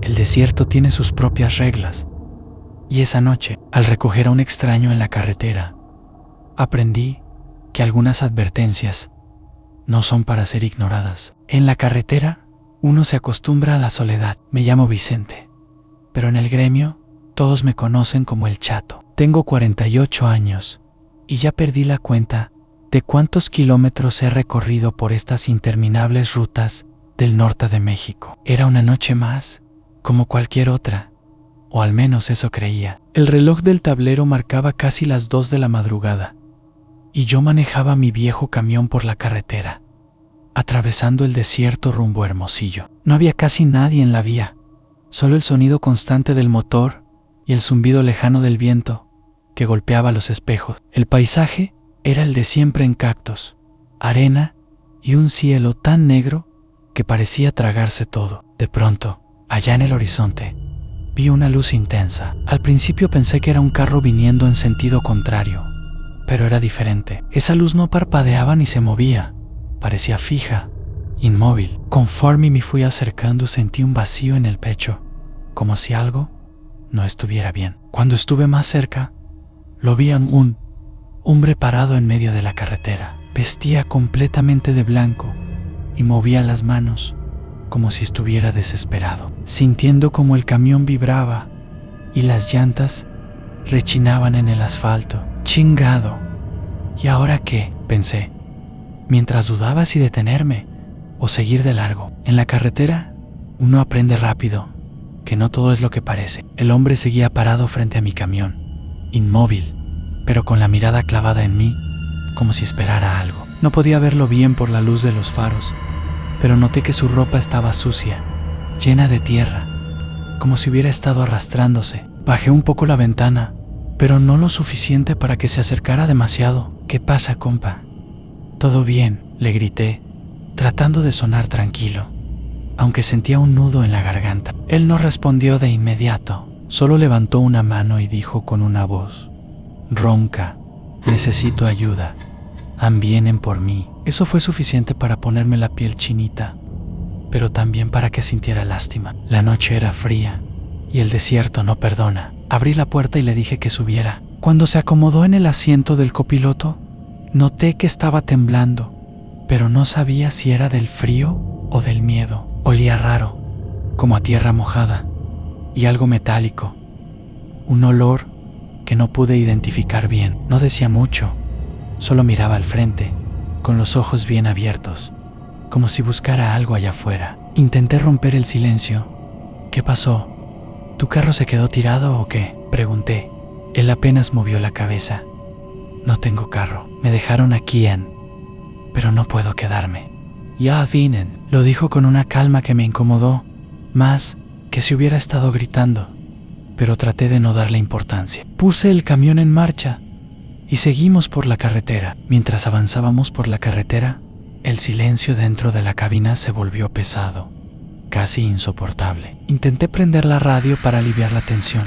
El desierto tiene sus propias reglas. Y esa noche, al recoger a un extraño en la carretera, aprendí que algunas advertencias no son para ser ignoradas. En la carretera, uno se acostumbra a la soledad. Me llamo Vicente, pero en el gremio, todos me conocen como el Chato. Tengo 48 años y ya perdí la cuenta de cuántos kilómetros he recorrido por estas interminables rutas del norte de México. Era una noche más, como cualquier otra, o al menos eso creía. El reloj del tablero marcaba casi las 2 de la madrugada, y yo manejaba mi viejo camión por la carretera, atravesando el desierto rumbo a Hermosillo. No había casi nadie en la vía, solo el sonido constante del motor y el zumbido lejano del viento que golpeaba los espejos. El paisaje era el de siempre en cactus, arena y un cielo tan negro que parecía tragarse todo. De pronto, allá en el horizonte, vi una luz intensa. Al principio pensé que era un carro viniendo en sentido contrario, pero era diferente. Esa luz no parpadeaba ni se movía, parecía fija, inmóvil. Conforme me fui acercando sentí un vacío en el pecho, como si algo no estuviera bien. Cuando estuve más cerca, lo vi a un hombre parado en medio de la carretera. Vestía completamente de blanco y movía las manos como si estuviera desesperado, sintiendo como el camión vibraba y las llantas rechinaban en el asfalto. Chingado. ¿Y ahora qué?, pensé, mientras dudaba si detenerme o seguir de largo. En la carretera, uno aprende rápido que no todo es lo que parece. El hombre seguía parado frente a mi camión, inmóvil, pero con la mirada clavada en mí, como si esperara algo. No podía verlo bien por la luz de los faros, pero noté que su ropa estaba sucia, llena de tierra, como si hubiera estado arrastrándose. Bajé un poco la ventana, pero no lo suficiente para que se acercara demasiado. ¿Qué pasa, compa? ¿Todo bien?, le grité, tratando de sonar tranquilo, aunque sentía un nudo en la garganta. Él no respondió de inmediato, solo levantó una mano y dijo con una voz ronca: necesito ayuda, vienen por mí. Eso fue suficiente para ponerme la piel chinita, pero también para que sintiera lástima. La noche era fría y el desierto no perdona. Abrí la puerta y le dije que subiera. Cuando se acomodó en el asiento del copiloto, noté que estaba temblando, pero no sabía si era del frío o del miedo. Olía raro, como a tierra mojada, y algo metálico, un olor que no pude identificar bien. No decía mucho, solo miraba al frente, con los ojos bien abiertos, como si buscara algo allá afuera. Intenté romper el silencio. ¿Qué pasó? ¿Tu carro se quedó tirado o qué?, pregunté. Él apenas movió la cabeza. No tengo carro, me dejaron aquí pero no puedo quedarme. Ya vienen, lo dijo con una calma que me incomodó, más que si hubiera estado gritando, pero traté de no darle importancia. Puse el camión en marcha y seguimos por la carretera. Mientras avanzábamos por la carretera, el silencio dentro de la cabina se volvió pesado, casi insoportable. Intenté prender la radio para aliviar la tensión,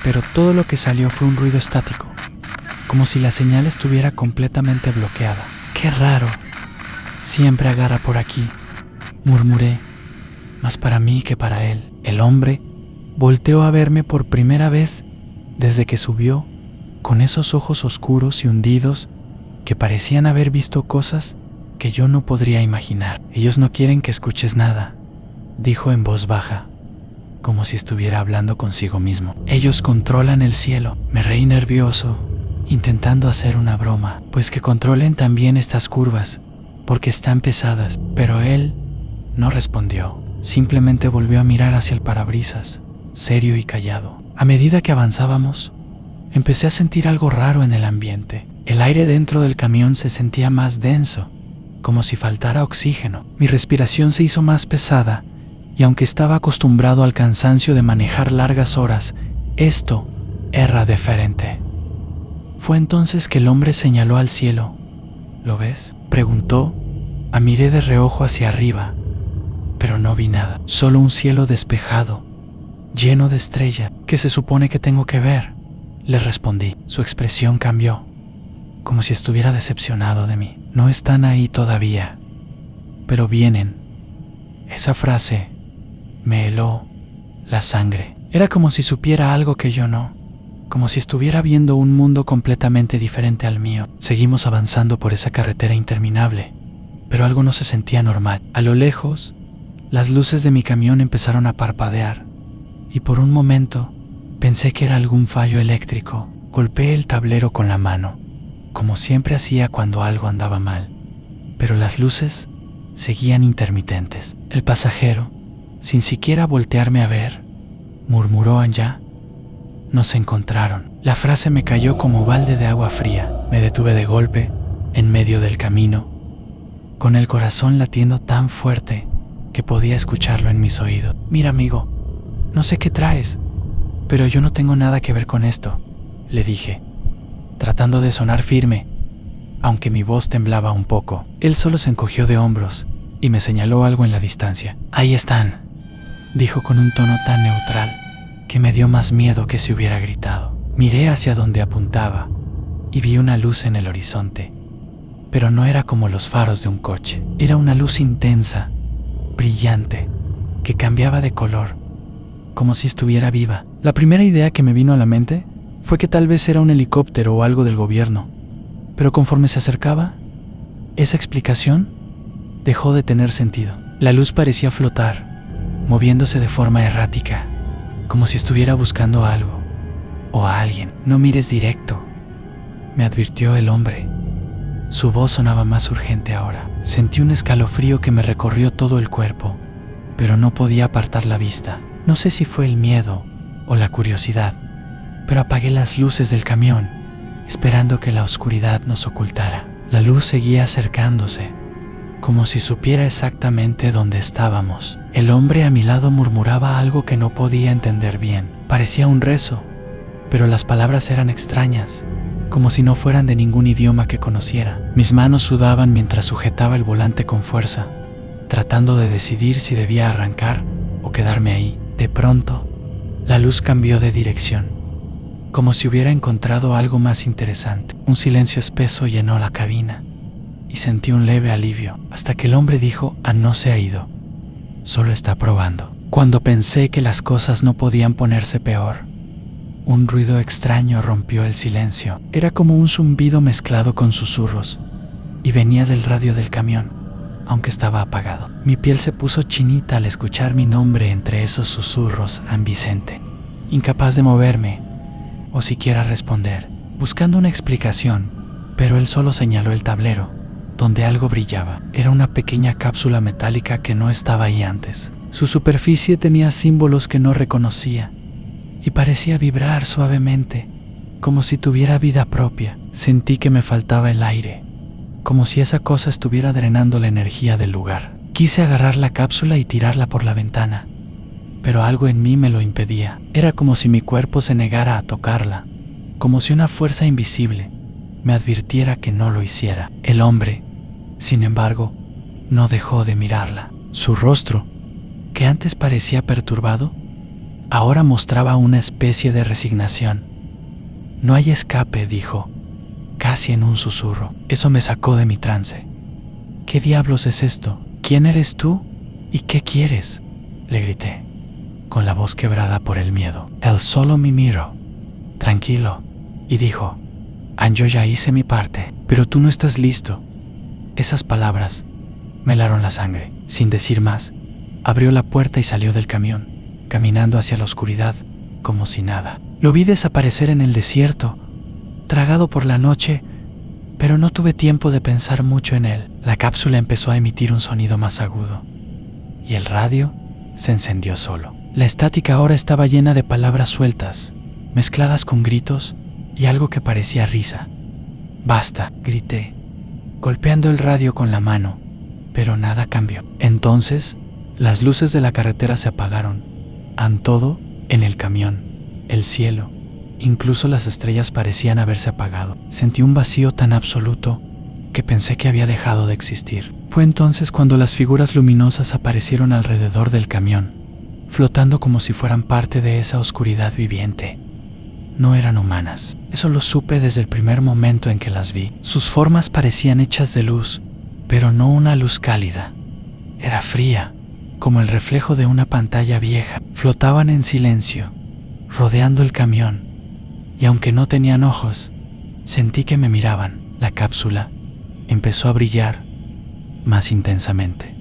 pero todo lo que salió fue un ruido estático, como si la señal estuviera completamente bloqueada. ¡Qué raro! Siempre agarra por aquí, murmuré, más para mí que para él. El hombre volteó a verme por primera vez desde que subió, con esos ojos oscuros y hundidos que parecían haber visto cosas que yo no podría imaginar. Ellos no quieren que escuches nada, dijo en voz baja, como si estuviera hablando consigo mismo. Ellos controlan el cielo. Me reí nervioso, intentando hacer una broma. Pues que controlen también estas curvas, porque están pesadas. Pero él no respondió. Simplemente volvió a mirar hacia el parabrisas, serio y callado. A medida que avanzábamos, empecé a sentir algo raro en el ambiente. El aire dentro del camión se sentía más denso, como si faltara oxígeno. Mi respiración se hizo más pesada, y aunque estaba acostumbrado al cansancio de manejar largas horas, esto era diferente. Fue entonces que el hombre señaló al cielo. ¿Lo ves?, preguntó. Miré de reojo hacia arriba, pero no vi nada. Solo un cielo despejado, lleno de estrellas. ¿Qué se supone que tengo que ver?, le respondí. Su expresión cambió, como si estuviera decepcionado de mí. No están ahí todavía, pero vienen. Esa frase me heló la sangre. Era como si supiera algo que yo no, como si estuviera viendo un mundo completamente diferente al mío. Seguimos avanzando por esa carretera interminable, pero algo no se sentía normal. A lo lejos, las luces de mi camión empezaron a parpadear, y por un momento pensé que era algún fallo eléctrico. Golpeé el tablero con la mano, como siempre hacía cuando algo andaba mal, pero las luces seguían intermitentes. El pasajero, sin siquiera voltearme a ver, murmuró: «Anja, nos encontraron». La frase me cayó como balde de agua fría. Me detuve de golpe, en medio del camino, con el corazón latiendo tan fuerte que podía escucharlo en mis oídos. «Mira, amigo, no sé qué traes, pero yo no tengo nada que ver con esto», le dije, tratando de sonar firme, aunque mi voz temblaba un poco. Él solo se encogió de hombros y me señaló algo en la distancia. «Ahí están», dijo con un tono tan neutral que me dio más miedo que si hubiera gritado. Miré hacia donde apuntaba y vi una luz en el horizonte, pero no era como los faros de un coche. Era una luz intensa, brillante, que cambiaba de color, como si estuviera viva. La primera idea que me vino a la mente fue que tal vez era un helicóptero o algo del gobierno, pero conforme se acercaba, esa explicación dejó de tener sentido. La luz parecía flotar, moviéndose de forma errática, como si estuviera buscando algo o a alguien. «No mires directo», me advirtió el hombre. Su voz sonaba más urgente ahora. Sentí un escalofrío que me recorrió todo el cuerpo, pero no podía apartar la vista. No sé si fue el miedo o la curiosidad, pero apagué las luces del camión, esperando que la oscuridad nos ocultara. La luz seguía acercándose, como si supiera exactamente dónde estábamos. El hombre a mi lado murmuraba algo que no podía entender bien. Parecía un rezo, pero las palabras eran extrañas, como si no fueran de ningún idioma que conociera. Mis manos sudaban mientras sujetaba el volante con fuerza, tratando de decidir si debía arrancar o quedarme ahí. De pronto, la luz cambió de dirección, como si hubiera encontrado algo más interesante. Un silencio espeso llenó la cabina y sentí un leve alivio, hasta que el hombre dijo: «No se ha ido, solo está probando». Cuando pensé que las cosas no podían ponerse peor, un ruido extraño rompió el silencio. Era como un zumbido mezclado con susurros, y venía del radio del camión, aunque estaba apagado. Mi piel se puso chinita al escuchar mi nombre entre esos susurros. «Vicente». Incapaz de moverme o siquiera responder, buscando una explicación, pero él solo señaló el tablero, donde algo brillaba. Era una pequeña cápsula metálica que no estaba ahí antes. Su superficie tenía símbolos que no reconocía y parecía vibrar suavemente, como si tuviera vida propia. Sentí que me faltaba el aire, como si esa cosa estuviera drenando la energía del lugar. Quise agarrar la cápsula y tirarla por la ventana, pero algo en mí me lo impedía. Era como si mi cuerpo se negara a tocarla, como si una fuerza invisible me advirtiera que no lo hiciera. El hombre, sin embargo, no dejó de mirarla. Su rostro, que antes parecía perturbado, ahora mostraba una especie de resignación. «No hay escape», dijo, casi en un susurro. Eso me sacó de mi trance. «¿Qué diablos es esto? ¿Quién eres tú? ¿Y qué quieres?», le grité, con la voz quebrada por el miedo. Él solo me miró, tranquilo, y dijo: «Yo ya hice mi parte, pero tú no estás listo». Esas palabras me helaron la sangre. Sin decir más, abrió la puerta y salió del camión, caminando hacia la oscuridad como si nada. Lo vi desaparecer en el desierto, tragado por la noche, pero no tuve tiempo de pensar mucho en él. La cápsula empezó a emitir un sonido más agudo, y el radio se encendió solo. La estática ahora estaba llena de palabras sueltas, mezcladas con gritos y algo que parecía risa. «Basta», grité, golpeando el radio con la mano, pero nada cambió. Entonces, las luces de la carretera se apagaron. Todo en el camión, el cielo, incluso las estrellas parecían haberse apagado. Sentí un vacío tan absoluto que pensé que había dejado de existir. Fue entonces cuando las figuras luminosas aparecieron alrededor del camión, flotando como si fueran parte de esa oscuridad viviente. No eran humanas. Eso lo supe desde el primer momento en que las vi. Sus formas parecían hechas de luz, pero no una luz cálida. Era fría, como el reflejo de una pantalla vieja. Flotaban en silencio, rodeando el camión, y aunque no tenían ojos, sentí que me miraban. La cápsula empezó a brillar más intensamente,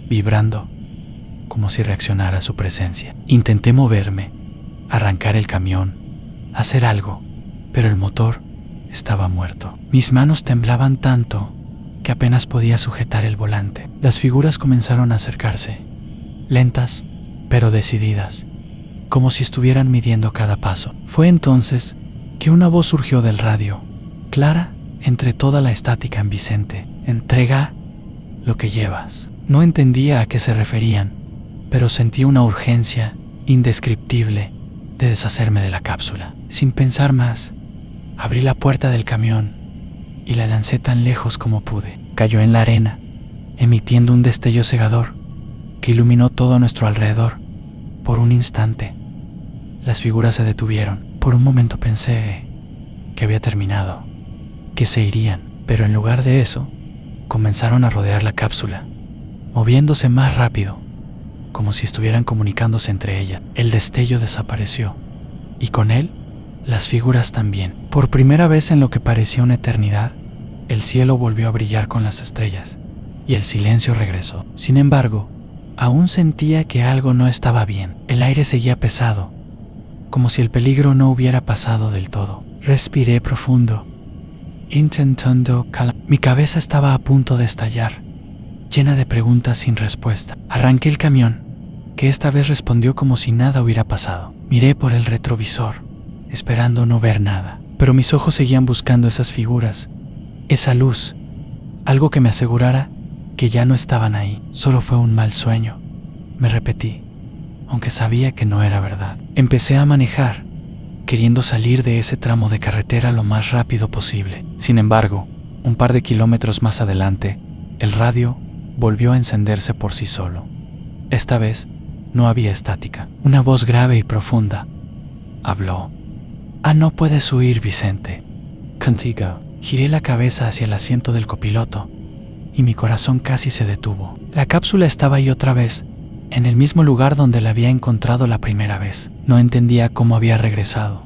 vibrando como si reaccionara a su presencia. Intenté moverme, arrancar el camión, hacer algo, pero el motor estaba muerto. Mis manos temblaban tanto que apenas podía sujetar el volante. Las figuras comenzaron a acercarse, lentas pero decididas, como si estuvieran midiendo cada paso. Fue entonces que una voz surgió del radio, clara entre toda la estática en Vicente. Entrega lo que llevas. No entendía a qué se referían, pero sentí una urgencia indescriptible de deshacerme de la cápsula. Sin pensar más, abrí la puerta del camión y la lancé tan lejos como pude. Cayó en la arena, emitiendo un destello cegador que iluminó todo a nuestro alrededor. Por un instante, las figuras se detuvieron. Por un momento pensé que había terminado, que se irían, pero en lugar de eso, comenzaron a rodear la cápsula, moviéndose más rápido, como si estuvieran comunicándose entre ellas. El destello desapareció, y con él, las figuras también. Por primera vez en lo que parecía una eternidad, el cielo volvió a brillar con las estrellas, y el silencio regresó. Sin embargo, aún sentía que algo no estaba bien. El aire seguía pesado, como si el peligro no hubiera pasado del todo. Respiré profundo, intentando calmar. Mi cabeza estaba a punto de estallar, llena de preguntas sin respuesta. Arranqué el camión, que esta vez respondió como si nada hubiera pasado. Miré por el retrovisor, esperando no ver nada, pero mis ojos seguían buscando esas figuras, esa luz, algo que me asegurara que ya no estaban ahí. Solo fue un mal sueño, me repetí, aunque sabía que no era verdad. Empecé a manejar, queriendo salir de ese tramo de carretera lo más rápido posible. Sin embargo, un par de kilómetros más adelante, el radio volvió a encenderse por sí solo. Esta vez no había estática. Una voz grave y profunda habló. No puedes huir, Vicente. Contigo. Giré la cabeza hacia el asiento del copiloto y mi corazón casi se detuvo. La cápsula estaba ahí otra vez, en el mismo lugar donde la había encontrado la primera vez. No entendía cómo había regresado,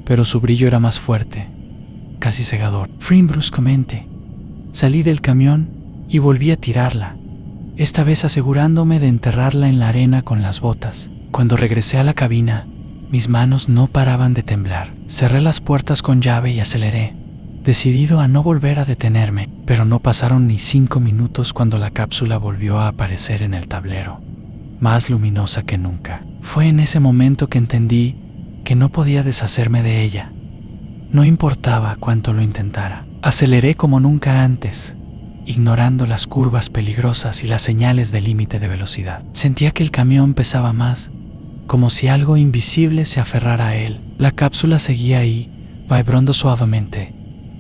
pero su brillo era más fuerte, casi cegador. Frené bruscamente. Salí del camión y volví a tirarla, esta vez asegurándome de enterrarla en la arena con las botas. Cuando regresé a la cabina, mis manos no paraban de temblar. Cerré las puertas con llave y aceleré, decidido a no volver a detenerme. Pero no pasaron ni 5 minutos cuando la cápsula volvió a aparecer en el tablero, más luminosa que nunca. Fue en ese momento que entendí que no podía deshacerme de ella. No importaba cuánto lo intentara. Aceleré como nunca antes, ignorando las curvas peligrosas y las señales de límite de velocidad. Sentía que el camión pesaba más, como si algo invisible se aferrara a él. La cápsula seguía ahí, vibrando suavemente,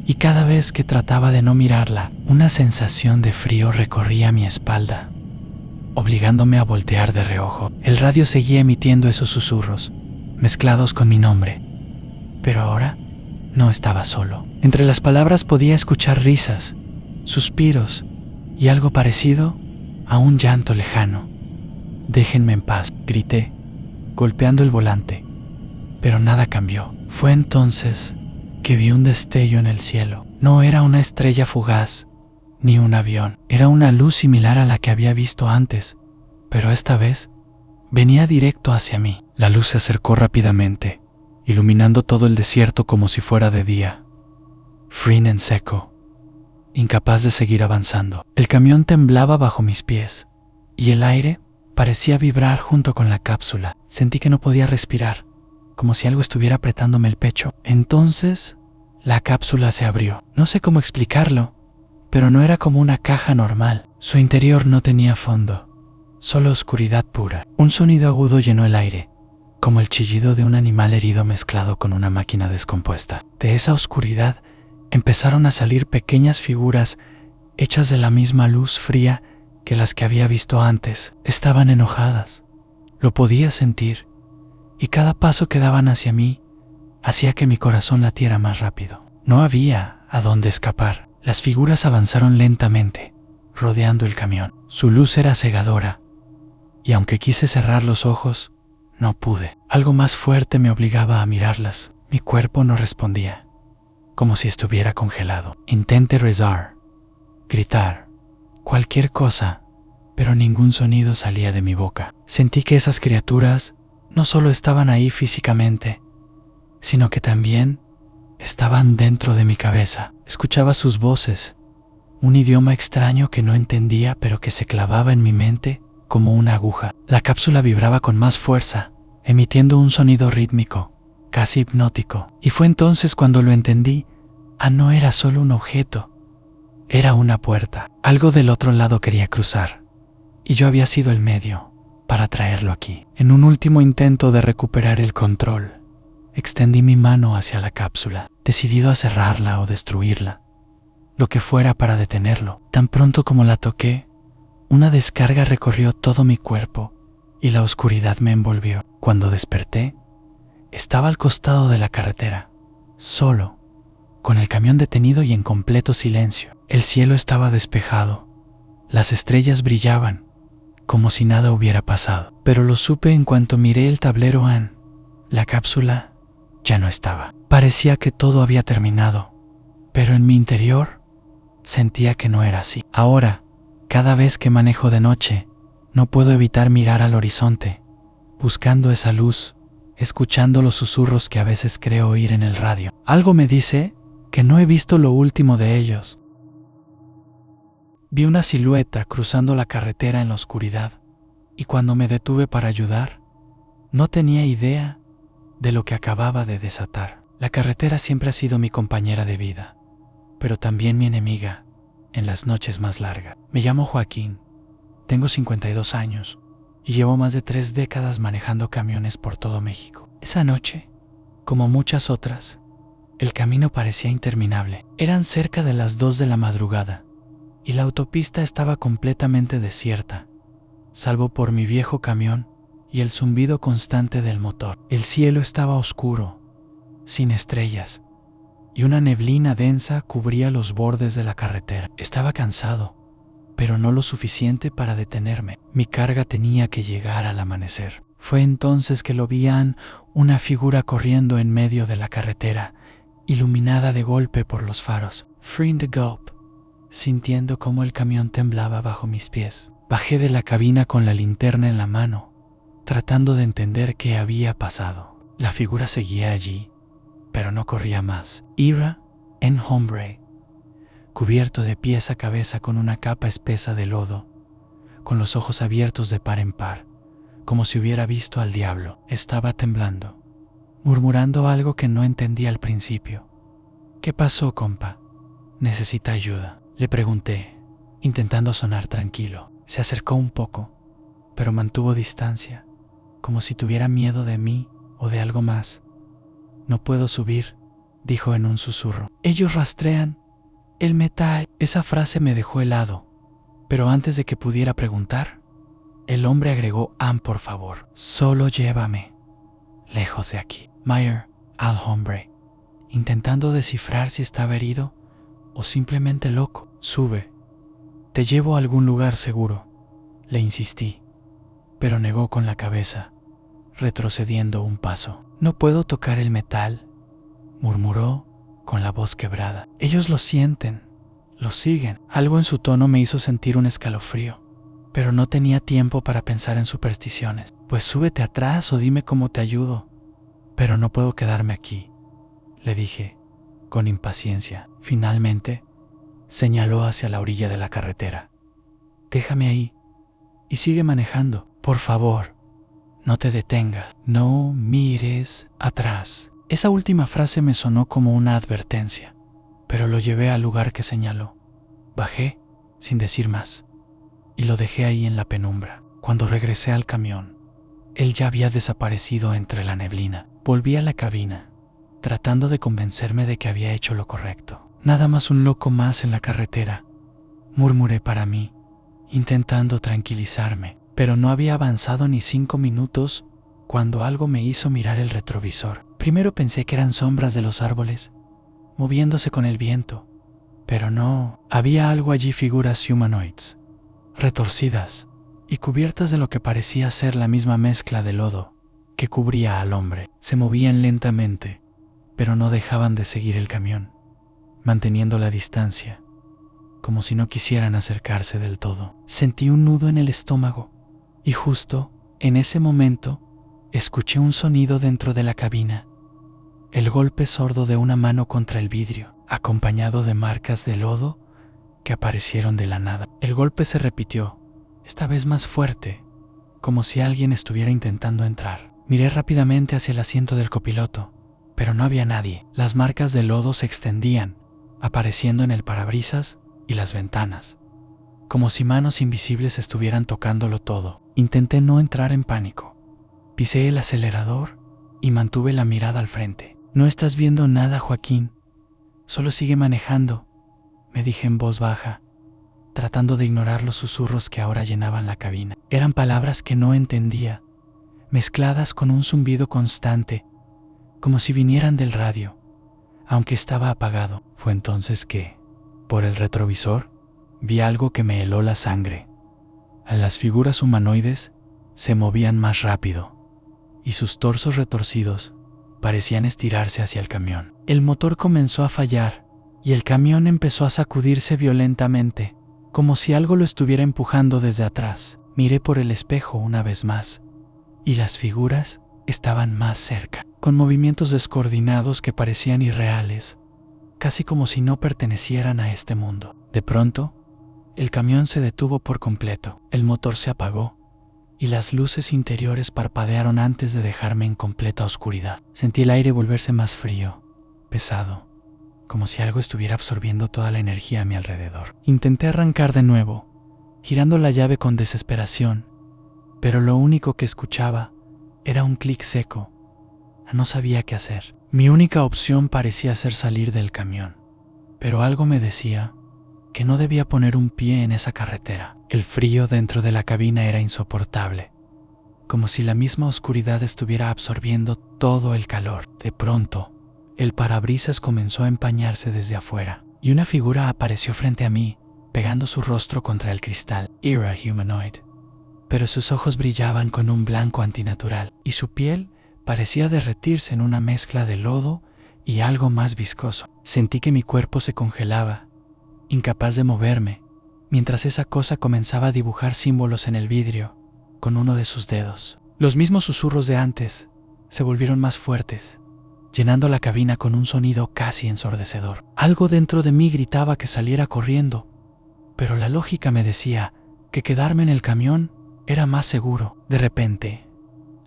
y cada vez que trataba de no mirarla, una sensación de frío recorría mi espalda, obligándome a voltear de reojo. El radio seguía emitiendo esos susurros, mezclados con mi nombre, pero ahora no estaba solo. Entre las palabras podía escuchar risas, suspiros y algo parecido a un llanto lejano. «Déjenme en paz», grité, golpeando el volante, pero nada cambió. Fue entonces que vi un destello en el cielo. No era una estrella fugaz, ni un avión. Era una luz similar a la que había visto antes, pero esta vez venía directo hacia mí. La luz se acercó rápidamente, iluminando todo el desierto como si fuera de día. Frené en seco, incapaz de seguir avanzando. El camión temblaba bajo mis pies, y el aire parecía vibrar junto con la cápsula. Sentí que no podía respirar, como si algo estuviera apretándome el pecho. Entonces, la cápsula se abrió. No sé cómo explicarlo, pero no era como una caja normal. Su interior no tenía fondo, solo oscuridad pura. Un sonido agudo llenó el aire, como el chillido de un animal herido mezclado con una máquina descompuesta. De esa oscuridad empezaron a salir pequeñas figuras hechas de la misma luz fría que las que había visto antes. Estaban enojadas, lo podía sentir, y cada paso que daban hacia mí hacía que mi corazón latiera más rápido. No había a dónde escapar. Las figuras avanzaron lentamente, rodeando el camión. Su luz era cegadora, y aunque quise cerrar los ojos, no pude. Algo más fuerte me obligaba a mirarlas. Mi cuerpo no respondía, como si estuviera congelado. Intenté rezar, gritar, cualquier cosa, pero ningún sonido salía de mi boca. Sentí que esas criaturas no solo estaban ahí físicamente, sino que también estaban dentro de mi cabeza. Escuchaba sus voces, un idioma extraño que no entendía, pero que se clavaba en mi mente como una aguja. La cápsula vibraba con más fuerza, emitiendo un sonido rítmico, casi hipnótico. Y fue entonces cuando lo entendí. No era solo un objeto, era una puerta. Algo del otro lado quería cruzar, y yo había sido el medio para traerlo aquí. En un último intento de recuperar el control, extendí mi mano hacia la cápsula, decidido a cerrarla o destruirla, lo que fuera para detenerlo. Tan pronto como la toqué, una descarga recorrió todo mi cuerpo y la oscuridad me envolvió. Cuando desperté, estaba al costado de la carretera, solo, con el camión detenido y en completo silencio. El cielo estaba despejado, las estrellas brillaban, como si nada hubiera pasado. Pero lo supe en cuanto miré el tablero AN. La cápsula ya no estaba. Parecía que todo había terminado, pero en mi interior sentía que no era así. Ahora, cada vez que manejo de noche, no puedo evitar mirar al horizonte, buscando esa luz, escuchando los susurros que a veces creo oír en el radio. Algo me dice que no he visto lo último de ellos. Vi una silueta cruzando la carretera en la oscuridad, y cuando me detuve para ayudar, no tenía idea de lo que acababa de desatar. La carretera siempre ha sido mi compañera de vida, pero también mi enemiga en las noches más largas. Me llamo Joaquín, tengo 52 años y llevo más de 3 décadas manejando camiones por todo México. Esa noche, como muchas otras, el camino parecía interminable. Eran cerca de las 2 de la madrugada y la autopista estaba completamente desierta, salvo por mi viejo camión y el zumbido constante del motor. El cielo estaba oscuro, sin estrellas, y una neblina densa cubría los bordes de la carretera. Estaba cansado, pero no lo suficiente para detenerme. Mi carga tenía que llegar al amanecer. Fue entonces que lo vi una figura corriendo en medio de la carretera, iluminada de golpe por los faros. Freeing the gulp, sintiendo cómo el camión temblaba bajo mis pies. Bajé de la cabina con la linterna en la mano, tratando de entender qué había pasado. La figura seguía allí, pero no corría más. Era un hombre, cubierto de pies a cabeza con una capa espesa de lodo, con los ojos abiertos de par en par, como si hubiera visto al diablo. Estaba temblando, murmurando algo que no entendí al principio. ¿Qué pasó, compa? ¿Necesita ayuda?, le pregunté, intentando sonar tranquilo. Se acercó un poco, pero mantuvo distancia, como si tuviera miedo de mí o de algo más. No puedo subir, dijo en un susurro. Ellos rastrean el metal. Esa frase me dejó helado, pero antes de que pudiera preguntar, el hombre agregó: por favor, solo llévame lejos de aquí. Meyer al hombre, intentando descifrar si estaba herido o simplemente loco. Sube, te llevo a algún lugar seguro, le insistí, pero negó con la cabeza, retrocediendo un paso. No puedo tocar el metal, murmuró con la voz quebrada. Ellos lo sienten, lo siguen. Algo en su tono me hizo sentir un escalofrío, pero no tenía tiempo para pensar en supersticiones. Pues súbete atrás o dime cómo te ayudo. Pero no puedo quedarme aquí, le dije, con impaciencia. Finalmente, señaló hacia la orilla de la carretera. Déjame ahí y sigue manejando. Por favor, no te detengas. No mires atrás. Esa última frase me sonó como una advertencia, pero lo llevé al lugar que señaló. Bajé, sin decir más, y lo dejé ahí en la penumbra. Cuando regresé al camión, él ya había desaparecido entre la neblina. Volví a la cabina, tratando de convencerme de que había hecho lo correcto. Nada más un loco más en la carretera, murmuré para mí, intentando tranquilizarme. Pero no había avanzado ni 5 minutos cuando algo me hizo mirar el retrovisor. Primero pensé que eran sombras de los árboles, moviéndose con el viento, pero no. Había algo allí, figuras humanoides, retorcidas, y cubiertas de lo que parecía ser la misma mezcla de lodo que cubría al hombre. Se movían lentamente, pero no dejaban de seguir el camión, manteniendo la distancia, como si no quisieran acercarse del todo. Sentí un nudo en el estómago, y justo en ese momento escuché un sonido dentro de la cabina, el golpe sordo de una mano contra el vidrio, acompañado de marcas de lodo que aparecieron de la nada. El golpe se repitió, esta vez más fuerte, como si alguien estuviera intentando entrar. Miré rápidamente hacia el asiento del copiloto, pero no había nadie. Las marcas de lodo se extendían, apareciendo en el parabrisas y las ventanas, como si manos invisibles estuvieran tocándolo todo. Intenté no entrar en pánico. Pisé el acelerador y mantuve la mirada al frente. No estás viendo nada, Joaquín. Solo sigue manejando, me dije en voz baja, tratando de ignorar los susurros que ahora llenaban la cabina. Eran palabras que no entendía, mezcladas con un zumbido constante, como si vinieran del radio, aunque estaba apagado. Fue entonces que, por el retrovisor, vi algo que me heló la sangre. Las figuras humanoides se movían más rápido, y sus torsos retorcidos parecían estirarse hacia el camión. El motor comenzó a fallar, y el camión empezó a sacudirse violentamente, como si algo lo estuviera empujando desde atrás. Miré por el espejo una vez más, y las figuras estaban más cerca, con movimientos descoordinados que parecían irreales, casi como si no pertenecieran a este mundo. De pronto, el camión se detuvo por completo, el motor se apagó, y las luces interiores parpadearon antes de dejarme en completa oscuridad. Sentí el aire volverse más frío, pesado, como si algo estuviera absorbiendo toda la energía a mi alrededor. Intenté arrancar de nuevo, girando la llave con desesperación, pero lo único que escuchaba era un clic seco. No sabía qué hacer. Mi única opción parecía ser salir del camión, pero algo me decía que no debía poner un pie en esa carretera. El frío dentro de la cabina era insoportable, como si la misma oscuridad estuviera absorbiendo todo el calor. De pronto, el parabrisas comenzó a empañarse desde afuera, y una figura apareció frente a mí, pegando su rostro contra el cristal. Era humanoid, pero sus ojos brillaban con un blanco antinatural, y su piel parecía derretirse en una mezcla de lodo y algo más viscoso. Sentí que mi cuerpo se congelaba, incapaz de moverme, mientras esa cosa comenzaba a dibujar símbolos en el vidrio con uno de sus dedos. Los mismos susurros de antes se volvieron más fuertes, llenando la cabina con un sonido casi ensordecedor. Algo dentro de mí gritaba que saliera corriendo, pero la lógica me decía que quedarme en el camión era más seguro. De repente,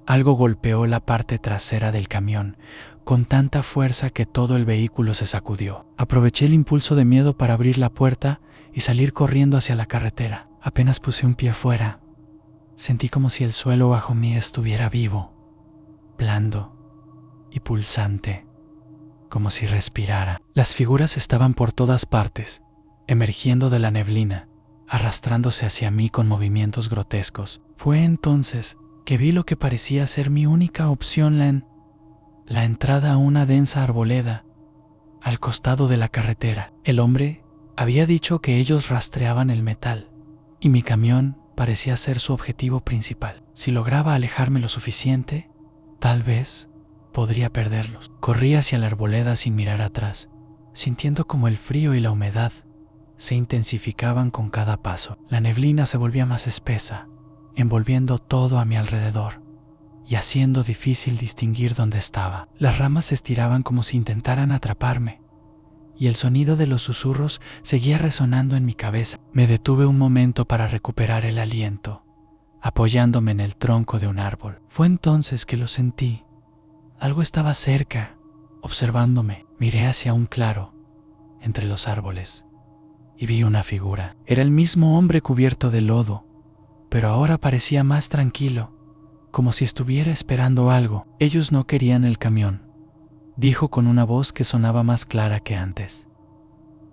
algo golpeó la parte trasera del camión con tanta fuerza que todo el vehículo se sacudió. Aproveché el impulso de miedo para abrir la puerta y salir corriendo hacia la carretera. Apenas puse un pie fuera, sentí como si el suelo bajo mí estuviera vivo, blando y pulsante, como si respirara. Las figuras estaban por todas partes, emergiendo de la neblina, arrastrándose hacia mí con movimientos grotescos. Fue entonces que vi lo que parecía ser mi única opción, la entrada a una densa arboleda al costado de la carretera. El hombre había dicho que ellos rastreaban el metal, y mi camión parecía ser su objetivo principal. Si lograba alejarme lo suficiente, tal vez podría perderlos. Corrí hacia la arboleda sin mirar atrás, sintiendo como el frío y la humedad se intensificaban con cada paso. La neblina se volvía más espesa, envolviendo todo a mi alrededor y haciendo difícil distinguir dónde estaba. Las ramas se estiraban como si intentaran atraparme, y el sonido de los susurros seguía resonando en mi cabeza. Me detuve un momento para recuperar el aliento, apoyándome en el tronco de un árbol. Fue entonces que lo sentí. Algo estaba cerca, observándome. Miré hacia un claro entre los árboles y vi una figura. Era el mismo hombre cubierto de lodo, pero ahora parecía más tranquilo, como si estuviera esperando algo. Ellos no querían el camión, dijo con una voz que sonaba más clara que antes.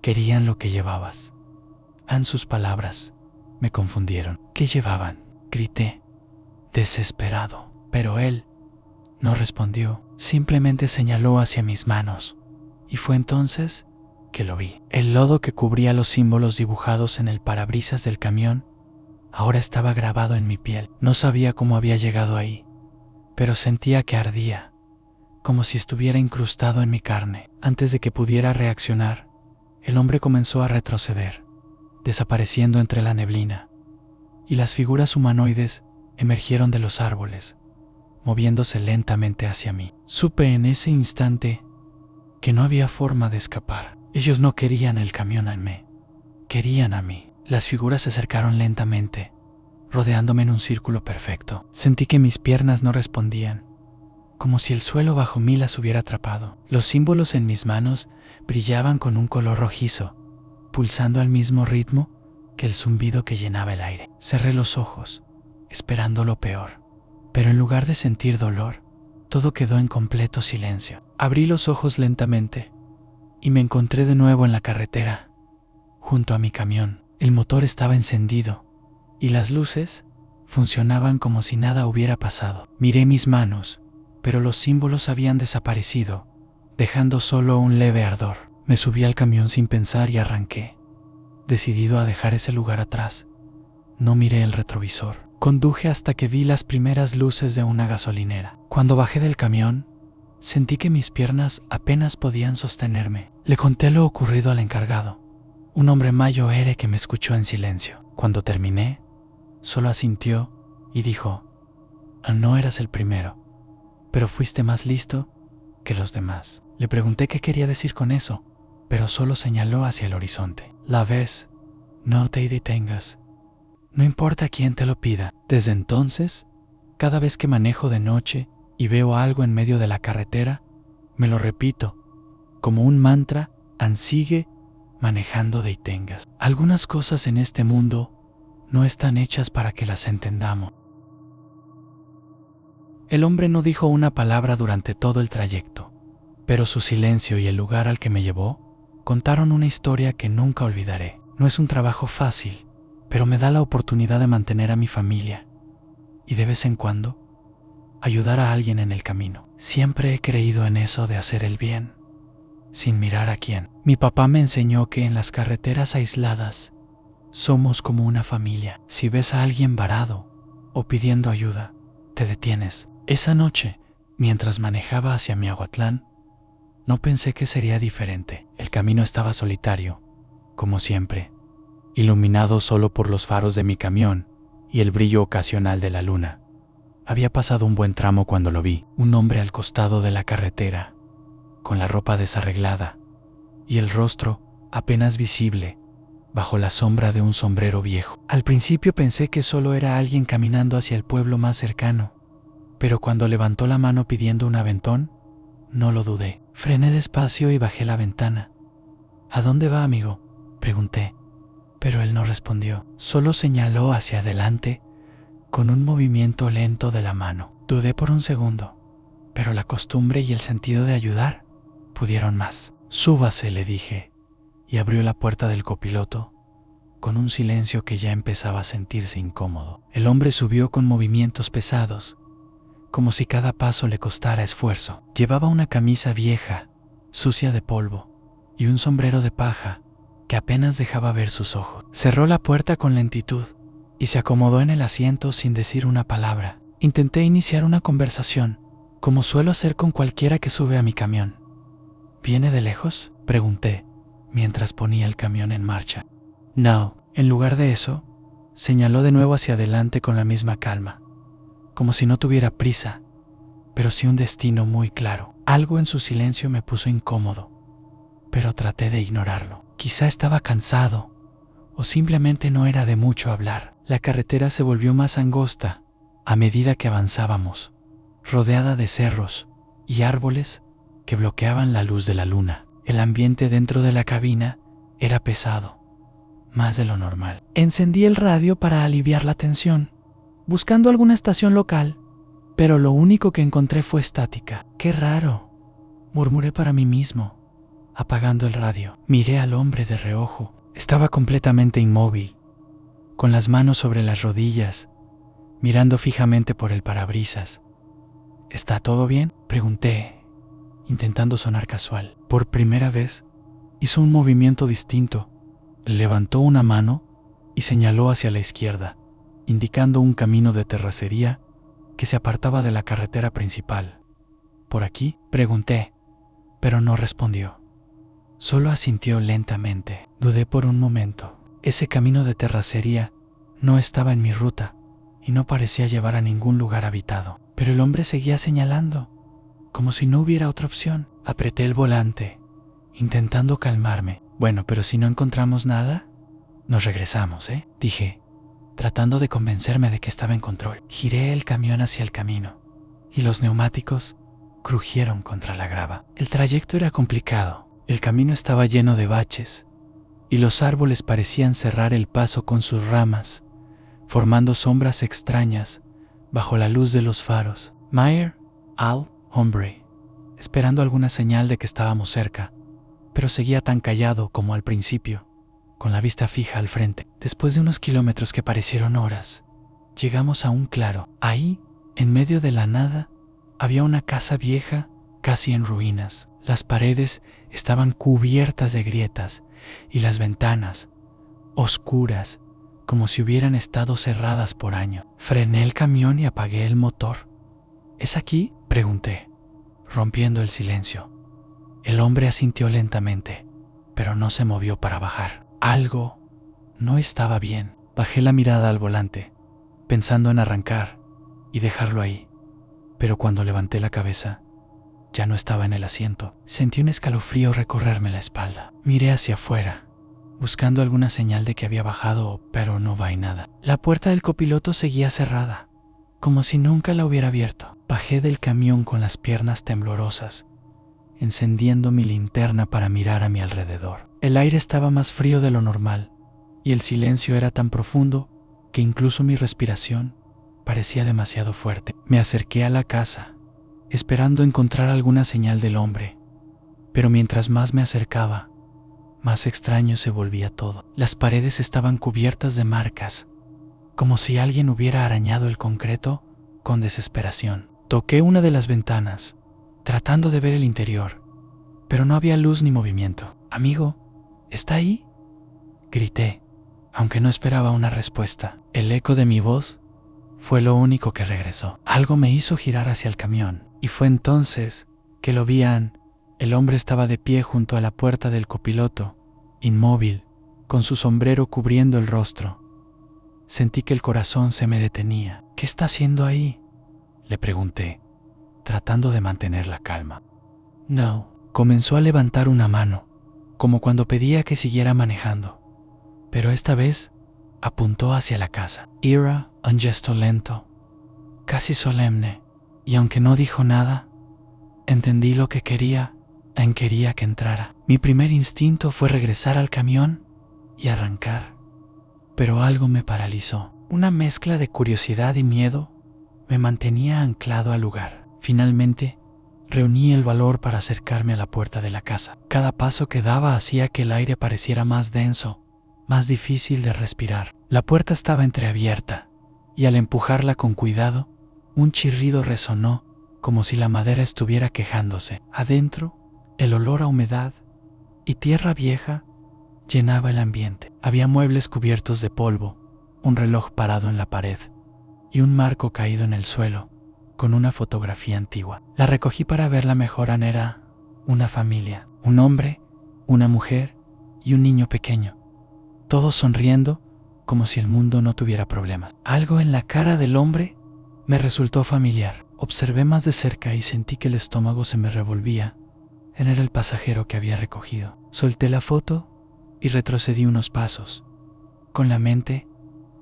Querían lo que llevabas. Sus palabras me confundieron. ¿Qué llevaban?, grité, desesperado. Pero él no respondió, simplemente señaló hacia mis manos, y fue entonces que lo vi. El lodo que cubría los símbolos dibujados en el parabrisas del camión ahora estaba grabado en mi piel. No sabía cómo había llegado ahí, pero sentía que ardía, como si estuviera incrustado en mi carne. Antes de que pudiera reaccionar, el hombre comenzó a retroceder, desapareciendo entre la neblina, y las figuras humanoides emergieron de los árboles, moviéndose lentamente hacia mí. Supe en ese instante que no había forma de escapar. Ellos no querían el camión a mí, querían a mí. Las figuras se acercaron lentamente, rodeándome en un círculo perfecto. Sentí que mis piernas no respondían, como si el suelo bajo mí las hubiera atrapado. Los símbolos en mis manos brillaban con un color rojizo, pulsando al mismo ritmo que el zumbido que llenaba el aire. Cerré los ojos, esperando lo peor, pero en lugar de sentir dolor, todo quedó en completo silencio. Abrí los ojos lentamente y me encontré de nuevo en la carretera, junto a mi camión. El motor estaba encendido y las luces funcionaban como si nada hubiera pasado. Miré mis manos, pero los símbolos habían desaparecido, dejando solo un leve ardor. Me subí al camión sin pensar y arranqué, decidido a dejar ese lugar atrás. No miré el retrovisor. Conduje hasta que vi las primeras luces de una gasolinera. Cuando bajé del camión, sentí que mis piernas apenas podían sostenerme. Le conté lo ocurrido al encargado, un hombre mayor que me escuchó en silencio. Cuando terminé, solo asintió y dijo: no eras el primero, pero fuiste más listo que los demás. Le pregunté qué quería decir con eso, pero solo señaló hacia el horizonte. La ves, no te detengas. No importa quién te lo pida. Desde entonces, cada vez que manejo de noche y veo algo en medio de la carretera, me lo repito, como un mantra: sigue manejando detengas. Algunas cosas en este mundo no están hechas para que las entendamos. El hombre no dijo una palabra durante todo el trayecto, pero su silencio y el lugar al que me llevó contaron una historia que nunca olvidaré. No es un trabajo fácil, pero me da la oportunidad de mantener a mi familia y de vez en cuando ayudar a alguien en el camino. Siempre he creído en eso de hacer el bien, sin mirar a quién. Mi papá me enseñó que en las carreteras aisladas somos como una familia. Si ves a alguien varado o pidiendo ayuda, te detienes. Esa noche, mientras manejaba hacia Miahuatlán, no pensé que sería diferente. El camino estaba solitario, como siempre, iluminado solo por los faros de mi camión y el brillo ocasional de la luna. Había pasado un buen tramo cuando lo vi, un hombre al costado de la carretera, con la ropa desarreglada y el rostro apenas visible bajo la sombra de un sombrero viejo. Al principio pensé que solo era alguien caminando hacia el pueblo más cercano, pero cuando levantó la mano pidiendo un aventón, no lo dudé. Frené despacio y bajé la ventana. ¿A dónde va, amigo?, pregunté, pero él no respondió. Solo señaló hacia adelante con un movimiento lento de la mano. Dudé por un segundo, pero la costumbre y el sentido de ayudar pudieron más. Súbase, le dije, y abrió la puerta del copiloto con un silencio que ya empezaba a sentirse incómodo. El hombre subió con movimientos pesados, como si cada paso le costara esfuerzo. Llevaba una camisa vieja, sucia de polvo, y un sombrero de paja que apenas dejaba ver sus ojos. Cerró la puerta con lentitud y se acomodó en el asiento sin decir una palabra. Intenté iniciar una conversación, como suelo hacer con cualquiera que sube a mi camión. ¿Viene de lejos?, pregunté, mientras ponía el camión en marcha. No. En lugar de eso, señaló de nuevo hacia adelante con la misma calma, como si no tuviera prisa, pero sí un destino muy claro. Algo en su silencio me puso incómodo, pero traté de ignorarlo. Quizá estaba cansado, o simplemente no era de mucho hablar. La carretera se volvió más angosta a medida que avanzábamos, rodeada de cerros y árboles que bloqueaban la luz de la luna. El ambiente dentro de la cabina era pesado, más de lo normal. Encendí el radio para aliviar la tensión, buscando alguna estación local, pero lo único que encontré fue estática. ¡Qué raro!, murmuré para mí mismo, apagando el radio. Miré al hombre de reojo. Estaba completamente inmóvil, con las manos sobre las rodillas, mirando fijamente por el parabrisas. ¿Está todo bien?, pregunté, intentando sonar casual. Por primera vez, hizo un movimiento distinto. Levantó una mano y señaló hacia la izquierda, indicando un camino de terracería que se apartaba de la carretera principal. ¿Por aquí?, pregunté, pero no respondió. Solo asintió lentamente. Dudé por un momento. Ese camino de terracería no estaba en mi ruta y no parecía llevar a ningún lugar habitado. Pero el hombre seguía señalando, como si no hubiera otra opción. Apreté el volante, intentando calmarme. Bueno, pero si no encontramos nada, nos regresamos, dije, tratando de convencerme de que estaba en control. Giré el camión hacia el camino y los neumáticos crujieron contra la grava. El trayecto era complicado. El camino estaba lleno de baches y los árboles parecían cerrar el paso con sus ramas, formando sombras extrañas bajo la luz de los faros. Meyer, Al, hombre, esperando alguna señal de que estábamos cerca, pero seguía tan callado como al principio, con la vista fija al frente. Después de unos kilómetros que parecieron horas, llegamos a un claro. Ahí, en medio de la nada, había una casa vieja, casi en ruinas. Las paredes estaban cubiertas de grietas y las ventanas, oscuras, como si hubieran estado cerradas por años. Frené el camión y apagué el motor. ¿Es aquí?, pregunté, rompiendo el silencio. El hombre asintió lentamente, pero no se movió para bajar. Algo no estaba bien. Bajé la mirada al volante, pensando en arrancar y dejarlo ahí. Pero cuando levanté la cabeza, ya no estaba en el asiento. Sentí un escalofrío recorrerme la espalda. Miré hacia afuera, buscando alguna señal de que había bajado, pero no vi nada. La puerta del copiloto seguía cerrada, como si nunca la hubiera abierto. Bajé del camión con las piernas temblorosas, encendiendo mi linterna para mirar a mi alrededor. El aire estaba más frío de lo normal, y el silencio era tan profundo que incluso mi respiración parecía demasiado fuerte. Me acerqué a la casa, esperando encontrar alguna señal del hombre, pero mientras más me acercaba, más extraño se volvía todo. Las paredes estaban cubiertas de marcas, como si alguien hubiera arañado el concreto con desesperación. Toqué una de las ventanas, tratando de ver el interior, pero no había luz ni movimiento. «Amigo, ¿está ahí?», grité, aunque no esperaba una respuesta. El eco de mi voz fue lo único que regresó. Algo me hizo girar hacia el camión, y fue entonces que lo vi. El hombre estaba de pie junto a la puerta del copiloto, inmóvil, con su sombrero cubriendo el rostro. Sentí que el corazón se me detenía. «¿Qué está haciendo ahí?», le pregunté, tratando de mantener la calma. «No», comenzó a levantar una mano, como cuando pedía que siguiera manejando, pero esta vez apuntó hacia la casa. Era un gesto lento, casi solemne, y aunque no dijo nada, entendí lo que quería que entrara. Mi primer instinto fue regresar al camión y arrancar, pero algo me paralizó. Una mezcla de curiosidad y miedo me mantenía anclado al lugar. Finalmente, reuní el valor para acercarme a la puerta de la casa. Cada paso que daba hacía que el aire pareciera más denso, más difícil de respirar. La puerta estaba entreabierta, y al empujarla con cuidado, un chirrido resonó como si la madera estuviera quejándose. Adentro, el olor a humedad y tierra vieja llenaba el ambiente. Había muebles cubiertos de polvo, un reloj parado en la pared y un marco caído en el suelo con una fotografía antigua. La recogí para verla mejor. Era una familia, un hombre, una mujer y un niño pequeño, todos sonriendo como si el mundo no tuviera problemas. Algo en la cara del hombre me resultó familiar. Observé más de cerca y sentí que el estómago se me revolvía. Era el pasajero que había recogido. Solté la foto y retrocedí unos pasos, con la mente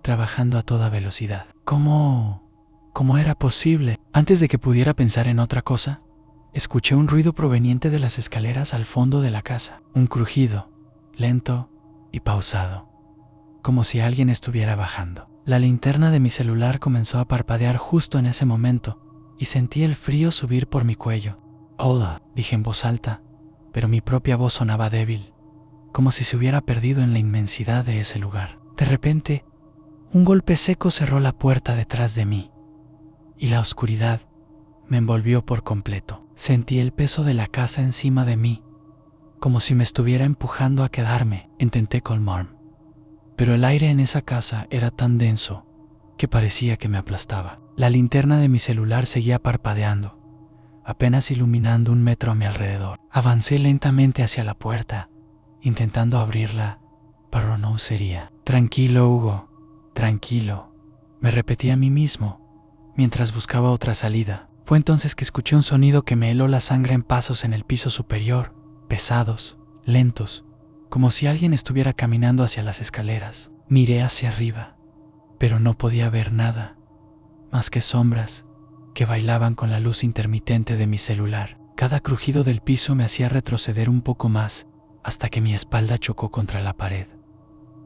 trabajando a toda velocidad. ¿Cómo era posible? Antes de que pudiera pensar en otra cosa, escuché un ruido proveniente de las escaleras al fondo de la casa. Un crujido, lento y pausado, como si alguien estuviera bajando. La linterna de mi celular comenzó a parpadear justo en ese momento y sentí el frío subir por mi cuello. «Hola», dije en voz alta, pero mi propia voz sonaba débil, como si se hubiera perdido en la inmensidad de ese lugar. De repente, un golpe seco cerró la puerta detrás de mí, y la oscuridad me envolvió por completo. Sentí el peso de la casa encima de mí, como si me estuviera empujando a quedarme. Intenté calmarme, pero el aire en esa casa era tan denso que parecía que me aplastaba. La linterna de mi celular seguía parpadeando, apenas iluminando 1 metro a mi alrededor. Avancé lentamente hacia la puerta, intentando abrirla, pero no sería. Tranquilo, Hugo, tranquilo, me repetí a mí mismo, mientras buscaba otra salida. Fue entonces que escuché un sonido que me heló la sangre en pasos en el piso superior, pesados, lentos, como si alguien estuviera caminando hacia las escaleras. Miré hacia arriba, pero no podía ver nada, más que sombras que bailaban con la luz intermitente de mi celular. Cada crujido del piso me hacía retroceder un poco más, hasta que mi espalda chocó contra la pared.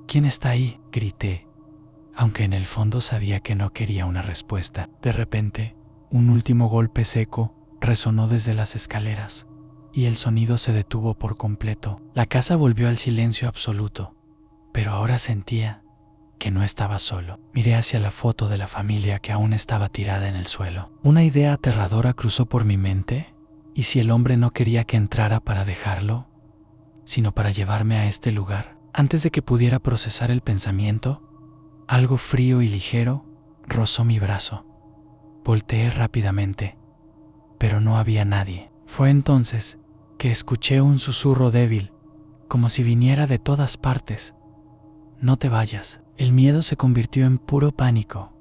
¿Quién está ahí?, grité, aunque en el fondo sabía que no quería una respuesta. De repente, un último golpe seco resonó desde las escaleras, y el sonido se detuvo por completo. La casa volvió al silencio absoluto, pero ahora sentía que no estaba solo. Miré hacia la foto de la familia que aún estaba tirada en el suelo. Una idea aterradora cruzó por mi mente. ¿Y si el hombre no quería que entrara para dejarlo, sino para llevarme a este lugar? Antes de que pudiera procesar el pensamiento, algo frío y ligero rozó mi brazo. Volteé rápidamente, pero no había nadie. Fue entonces que escuché un susurro débil, como si viniera de todas partes. No te vayas. El miedo se convirtió en puro pánico,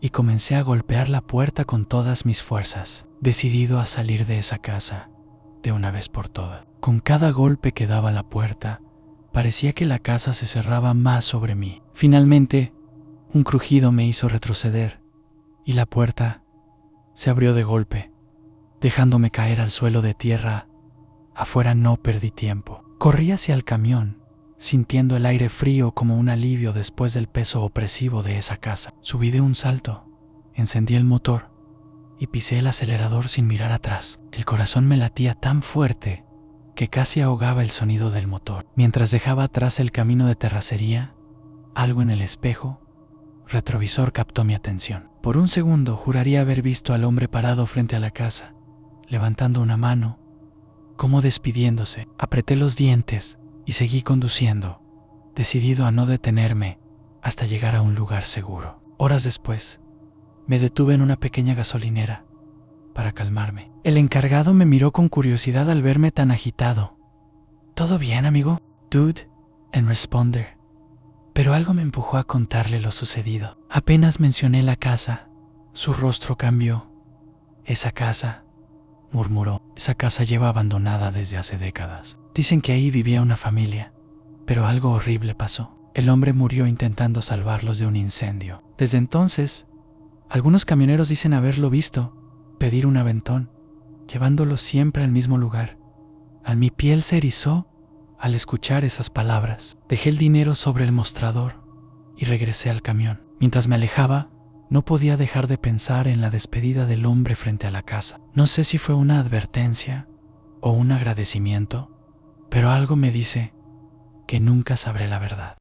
y comencé a golpear la puerta con todas mis fuerzas, decidido a salir de esa casa de una vez por todas. Con cada golpe que daba a la puerta, parecía que la casa se cerraba más sobre mí. Finalmente, un crujido me hizo retroceder, y la puerta se abrió de golpe, dejándome caer al suelo de tierra. Afuera no perdí tiempo. Corrí hacia el camión, sintiendo el aire frío como un alivio después del peso opresivo de esa casa. Subí de un salto, encendí el motor y pisé el acelerador sin mirar atrás. El corazón me latía tan fuerte que casi ahogaba el sonido del motor. Mientras dejaba atrás el camino de terracería, algo en el espejo retrovisor captó mi atención. Por un segundo juraría haber visto al hombre parado frente a la casa, levantando una mano, como despidiéndose. Apreté los dientes y seguí conduciendo, decidido a no detenerme hasta llegar a un lugar seguro. Horas después, me detuve en una pequeña gasolinera para calmarme. El encargado me miró con curiosidad al verme tan agitado. ¿Todo bien, amigo? Dude, en responder. Pero algo me empujó a contarle lo sucedido. Apenas mencioné la casa, su rostro cambió. Esa casa, murmuró, esa casa lleva abandonada desde hace décadas. Dicen que ahí vivía una familia, pero algo horrible pasó. El hombre murió intentando salvarlos de un incendio. Desde entonces, algunos camioneros dicen haberlo visto pedir un aventón, llevándolo siempre al mismo lugar. Mi piel se erizó al escuchar esas palabras. Dejé el dinero sobre el mostrador y regresé al camión. Mientras me alejaba, no podía dejar de pensar en la despedida del hombre frente a la casa. No sé si fue una advertencia o un agradecimiento, pero algo me dice que nunca sabré la verdad.